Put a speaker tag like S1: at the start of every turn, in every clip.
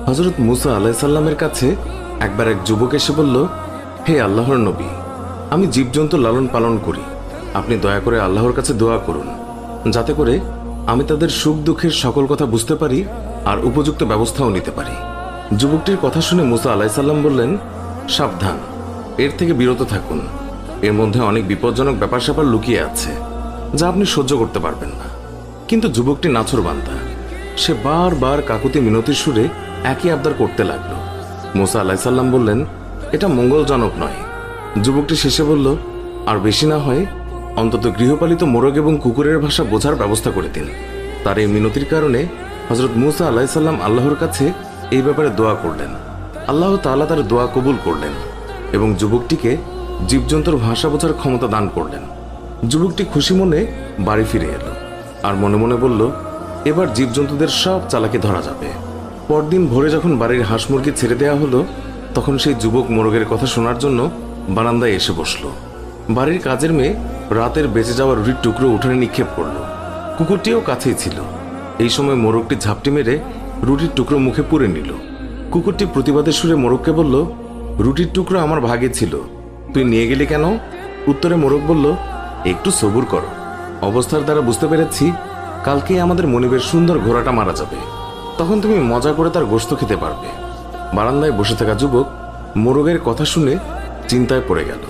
S1: হযরত মুসা আলাইহিস সালামের কাছে একবার এক যুবক এসে বলল, হে আল্লাহর নবী, আমি জীবজন্তু লালন পালন করি। আপনি দয়া করে আল্লাহর কাছে দোয়া করুন, যাতে করে আমি তাদের সুখ দুঃখের সকল কথা বুঝতে পারি আর উপযুক্ত ব্যবস্থাও নিতে পারি। যুবকটির কথা শুনে মুসা আলাইহিস সালাম বললেন, সাবধান, এর থেকে বিরত থাকুন। এর মধ্যে অনেক বিপজ্জনক ব্যাপার স্যাপার লুকিয়ে আছে, যা আপনি সহ্য করতে পারবেন না। কিন্তু যুবকটি নাছোড়বান্দা, সে বারবার কাকুতি মিনতির সুরে একই আবদার করতে লাগলো। মুসা আলাইহিস সালাম বললেন, এটা মঙ্গলজনক নয়। যুবকটি শেষে বলল, আর বেশি না হয় অন্তত গৃহপালিত মোরগ এবং কুকুরের ভাষা বোঝার ব্যবস্থা করে দিন। তার এই মিনতির কারণে হযরত মুসা আলাইহিস সালাম আল্লাহর কাছে এই ব্যাপারে দোয়া করলেন। আল্লাহ তাআলা তার দোয়া কবুল করলেন এবং যুবকটিকে জীবজন্তুর ভাষা বোঝার ক্ষমতা দান করলেন। যুবকটি খুশি মনে বাড়ি ফিরে এলো আর মনে মনে বলল, এবার জীবজন্তুদের সব চালাকি ধরা যাবে। পরদিন ভোরে যখন বাড়ির হাঁস মুরগি ছেড়ে দেওয়া হলো, তখন সেই যুবক মোরগের কথা শোনার জন্য বারান্দায় এসে বসল। বাড়ির কাজের মেয়ে রাতের বেঁচে যাওয়া রুটির টুকরো উঠানে নিক্ষেপ করল। কুকুরটিও কাছেই ছিল। এই সময় মোরগটি ঝাপটি মেরে রুটির টুকরো মুখে পুরে নিল। কুকুরটি প্রতিবাদের সুরে মোরগকে বলল, রুটির টুকরো আমার ভাগে ছিল, তুই নিয়ে গেলি কেন? উত্তরে মোরগ বলল, একটু সবুর করো, অবস্থার দ্বারা বুঝতে পেরেছি কালকে আমাদের মনিবের সুন্দর ঘোড়াটা মারা যাবে, তখন তুমি মজা করে তার গোশত খেতে পারবে। বারান্দায় বসে থাকা যুবক মোরগের কথা শুনে চিন্তায় পড়ে গেল।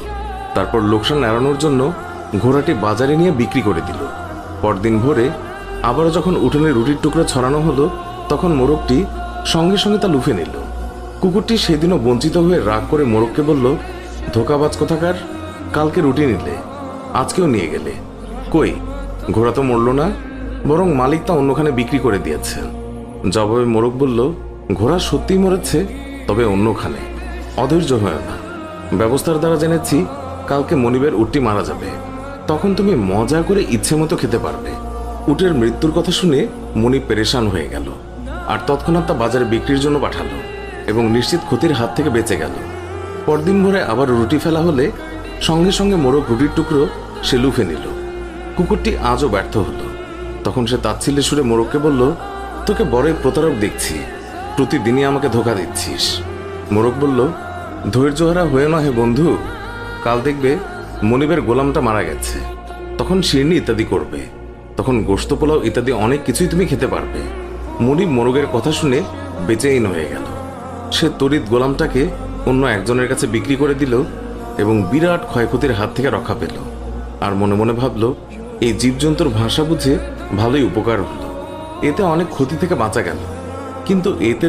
S1: তারপর লোকসান এড়ানোর জন্য ঘোড়াটি বাজারে নিয়ে বিক্রি করে দিল। পরদিন ভোরে আবারও যখন উঠোনে রুটির টুকরো ছড়ানো হলো, তখন মোরগটি সঙ্গে সঙ্গে তা লুফে নিল। কুকুরটি সেদিনও বঞ্চিত হয়ে রাগ করে মোরগকে বলল, ধোকাবাজ কোথাকার, কালকে রুটি নিলে, আজকেও নিয়ে গেলে, কই ঘোড়া তো মরল না, বরং মালিক তা অন্যখানে বিক্রি করে দিয়েছে। জবাবে মোরগ বলল, ঘোড়া সত্যিই মরেছে, তবে অন্যখানে। অধৈর্য হয় না, ব্যবস্থার দ্বারা জেনেছি কালকে মনিবের উটটি মারা যাবে, তখন তুমি মজা করে ইচ্ছে মতো খেতে পারবে। উটের মৃত্যুর কথা শুনে মনিব পেরেশান হয়ে গেল আর তৎক্ষণাৎ তা বাজারে বিক্রির জন্য পাঠালো এবং নিশ্চিত ক্ষতির হাত থেকে বেঁচে গেল। পরদিন ভোরে আবার রুটি ফেলা হলে সঙ্গে সঙ্গে মোরগ রুটির টুকরো সে লুফে নিল। কুকুরটি আজও ব্যর্থ হলো। তখন সে তাচ্ছিল্যের সুরে মোরগকে বলল, তোকে বড়ই প্রতারক দেখছি, প্রতিদিনই আমাকে ধোকা দিচ্ছিস। মোরগ বলল, ধৈর্যহারা হয়ে না হে বন্ধু, কাল দেখবে মনিবের গোলামটা মারা গেছে, তখন শিরনি ইত্যাদি করবে, তখন গোশত পোলাও ইত্যাদি অনেক কিছুই তুমি খেতে পারবে। মনিব মোরগের কথা শুনে বেচেইন হয়ে গেল। সে তড়িৎ গোলামটাকে অন্য একজনের কাছে বিক্রি করে দিল এবং বিরাট ক্ষয়ক্ষতির হাত থেকে রক্ষা পেল। আর মনে মনে ভাবল, এই জীবজন্তুর ভাষা বুঝে ভালোই উপকার হলো, এতে অনেক ক্ষতি থেকে বাঁচা গেল। কিন্তু এতে